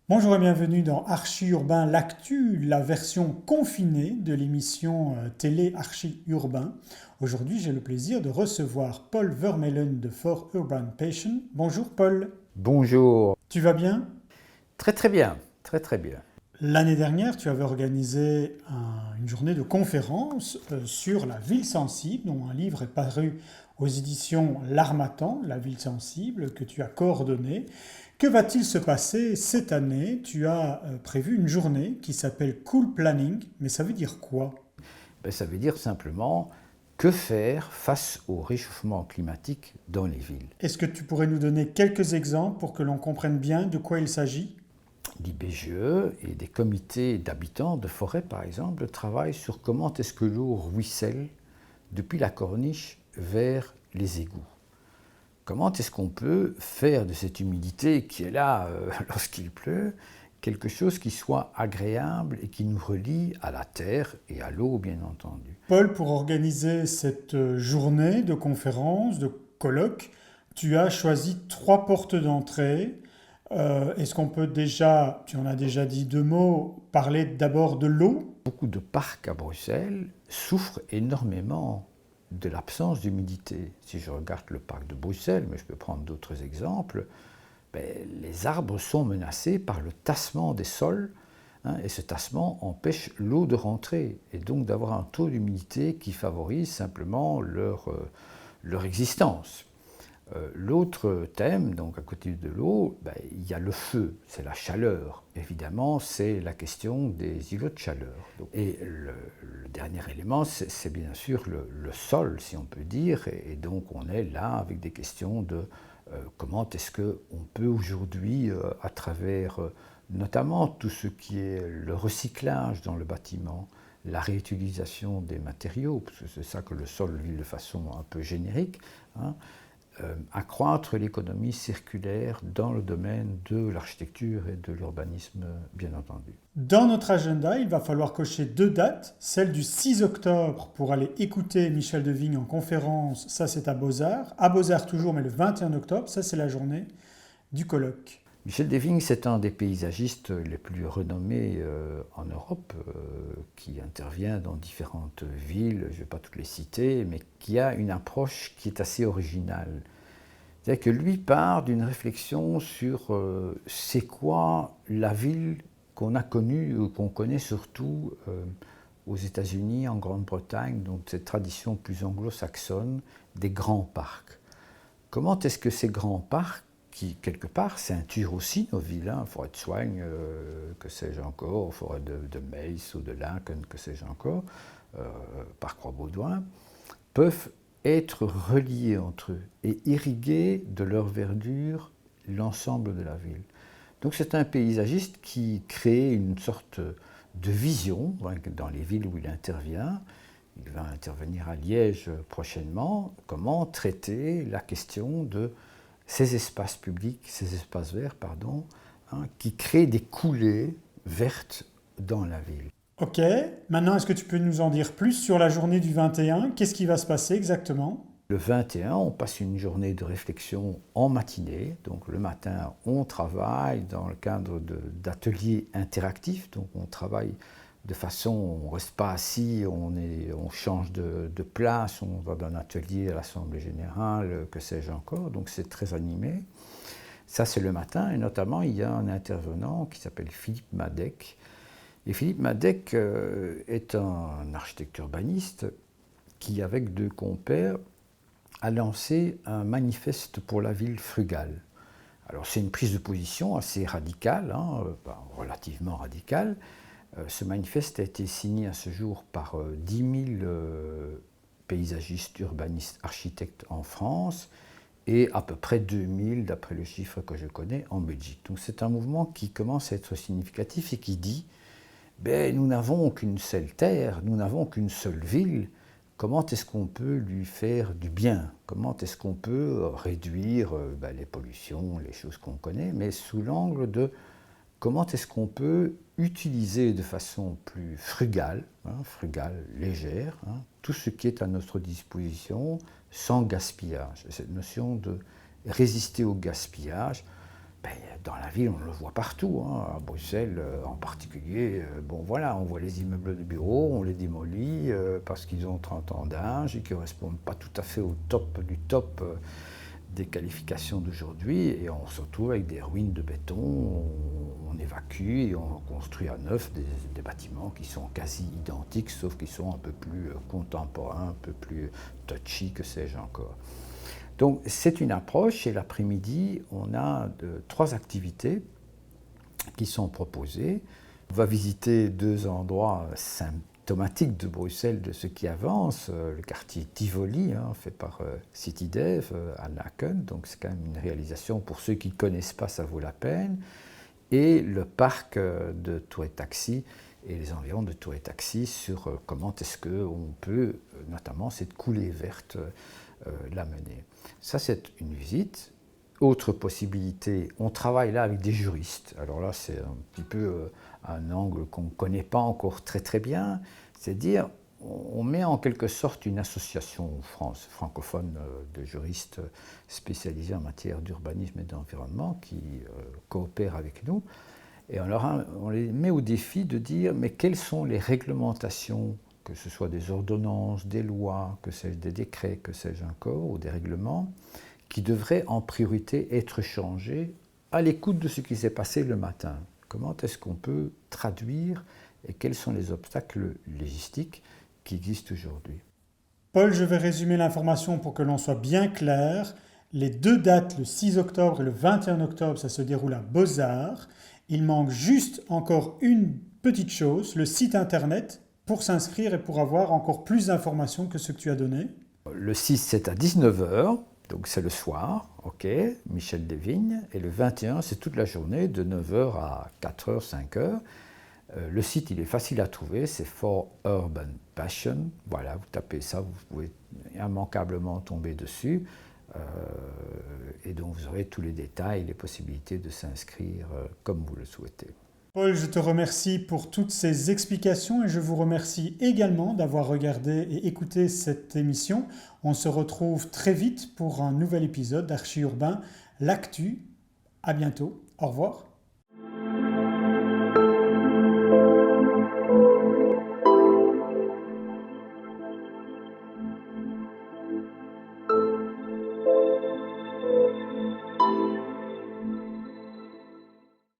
Bonjour et bienvenue dans Archi Urbain, l'actu, la version confinée de l'émission télé Archi Urbain. Aujourd'hui, j'ai le plaisir de recevoir Paul Vermeulen de For Urban Passion. Bonjour Paul. Bonjour. Tu vas bien? Très très bien, très très bien. L'année dernière, tu avais organisé une journée de conférence sur la ville sensible, dont un livre est paru aux éditions L'Harmattan, La ville sensible, que tu as coordonné. Que va-t-il se passer cette année? Tu as prévu une journée qui s'appelle Cool Planning, mais ça veut dire quoi? Ça veut dire simplement que faire face au réchauffement climatique dans les villes. Est-ce que tu pourrais nous donner quelques exemples pour que l'on comprenne bien de quoi il s'agit? L'IBGE et des comités d'habitants de forêt, par exemple, travaillent sur comment est-ce que l'eau ruisselle depuis la corniche vers les égouts. Comment est-ce qu'on peut faire de cette humidité qui est là lorsqu'il pleut quelque chose qui soit agréable et qui nous relie à la terre et à l'eau, bien entendu. Paul, pour organiser cette journée de conférence, de colloque, tu as choisi trois portes d'entrée. Est-ce qu'on peut déjà, tu en as déjà dit deux mots, parler d'abord de l'eau? Beaucoup de parcs à Bruxelles souffrent énormément de l'absence d'humidité. Si je regarde le parc de Bruxelles, mais je peux prendre d'autres exemples, les arbres sont menacés par le tassement des sols, et ce tassement empêche l'eau de rentrer et donc d'avoir un taux d'humidité qui favorise simplement leur existence. L'autre thème, donc à côté de l'eau, il y a le feu, c'est la chaleur. Évidemment, c'est la question des îlots de chaleur. Et le dernier élément, c'est bien sûr le sol, si on peut dire. Et donc on est là avec des questions de comment est-ce qu'on peut aujourd'hui, à travers notamment tout ce qui est le recyclage dans le bâtiment, la réutilisation des matériaux, parce que c'est ça que le sol vit de façon un peu générique, accroître l'économie circulaire dans le domaine de l'architecture et de l'urbanisme, bien entendu. Dans notre agenda, il va falloir cocher deux dates, celle du 6 octobre pour aller écouter Michel Devigne en conférence, ça c'est à Beaux-Arts toujours, mais le 21 octobre, ça c'est la journée du colloque. Michel Devigne, c'est un des paysagistes les plus renommés en Europe, qui intervient dans différentes villes, je ne vais pas toutes les citer, mais qui a une approche qui est assez originale. C'est-à-dire que lui part d'une réflexion sur c'est quoi la ville qu'on a connue, ou qu'on connaît surtout aux États-Unis, en Grande-Bretagne, donc cette tradition plus anglo-saxonne des grands parcs. Comment est-ce que ces grands parcs, qui quelque part ceinturent aussi nos villes, forêt de Soignes, que sais-je encore, forêt de Meysse ou de Laeken, que sais-je encore, parc Roi-Baudouin, peuvent être reliés entre eux et irriguer de leur verdure l'ensemble de la ville. Donc c'est un paysagiste qui crée une sorte de vision dans les villes où il intervient. Il va intervenir à Liège prochainement. Comment traiter la question de ces espaces publics, ces espaces verts, qui créent des coulées vertes dans la ville. Ok, maintenant est-ce que tu peux nous en dire plus sur la journée du 21? Qu'est-ce qui va se passer exactement? Le 21, on passe une journée de réflexion en matinée. Donc le matin, on travaille dans le cadre d'ateliers interactifs. Donc on travaille de façon, on ne reste pas assis, on change de place, on va d'un atelier à l'Assemblée générale, que sais-je encore. Donc c'est très animé. Ça, c'est le matin. Et notamment, il y a un intervenant qui s'appelle Philippe Madec. Et Philippe Madec est un architecte urbaniste qui, avec deux compères, a lancé un manifeste pour la ville frugale. Alors c'est une prise de position assez radicale, relativement radicale. Ce manifeste a été signé à ce jour par 10 000 paysagistes, urbanistes, architectes en France et à peu près 2000, d'après le chiffre que je connais, en Belgique. Donc c'est un mouvement qui commence à être significatif et qui dit nous n'avons qu'une seule terre, nous n'avons qu'une seule ville. Comment est-ce qu'on peut lui faire du bien? Comment est-ce qu'on peut réduire les pollutions, les choses qu'on connaît, mais sous l'angle de comment est-ce qu'on peut utiliser de façon plus frugale, légère, tout ce qui est à notre disposition sans gaspillage. Cette notion de résister au gaspillage, Ben, dans la ville, on le voit partout, hein. À Bruxelles en particulier. Bon voilà, on voit les immeubles de bureaux, on les démolit parce qu'ils ont 30 ans d'âge et qui ne correspondent pas tout à fait au top du top des qualifications d'aujourd'hui. Et on se retrouve avec des ruines de béton, on évacue et on construit à neuf des bâtiments qui sont quasi identiques, sauf qu'ils sont un peu plus contemporains, un peu plus touchy, que sais-je encore. Donc c'est une approche et l'après-midi, on a 3 activités qui sont proposées. On va visiter 2 endroits symptomatiques de Bruxelles, de ce qui avance. Le quartier Tivoli, hein, fait par CityDev à Laken, donc c'est quand même une réalisation. Pour ceux qui ne connaissent pas, ça vaut la peine. Et le parc de Tour et Taxi et les environs de Tour et Taxi sur comment est-ce qu'on peut, notamment cette coulée verte, la mener. Ça, c'est une visite. Autre possibilité, on travaille là avec des juristes. Alors là, c'est un petit peu un angle qu'on ne connaît pas encore très très bien. C'est-à-dire, on met en quelque sorte une association francophone de juristes spécialisés en matière d'urbanisme et d'environnement qui coopèrent avec nous. Et on les met au défi de dire, mais quelles sont les réglementations, que ce soit des ordonnances, des lois, que sais-je, des décrets, que sais-je encore, ou des règlements, qui devraient en priorité être changés à l'écoute de ce qui s'est passé le matin. Comment est-ce qu'on peut traduire et quels sont les obstacles logistiques qui existent aujourd'hui? Paul, je vais résumer l'information pour que l'on soit bien clair. Les 2 dates, le 6 octobre et le 21 octobre, ça se déroule à Beaux-Arts. Il manque juste encore une petite chose, le site internet, pour s'inscrire et pour avoir encore plus d'informations que ce que tu as donné. Le 6, c'est à 19h, donc c'est le soir, ok, Michel Desvignes. Et le 21, c'est toute la journée, de 9h à 4h, 5h. Le site, il est facile à trouver, c'est For Urban Passion. Voilà, vous tapez ça, vous pouvez immanquablement tomber dessus. Et donc vous aurez tous les détails, les possibilités de s'inscrire comme vous le souhaitez. Paul, je te remercie pour toutes ces explications et je vous remercie également d'avoir regardé et écouté cette émission. On se retrouve très vite pour un nouvel épisode d'Archi Urbain, l'actu. À bientôt. Au revoir.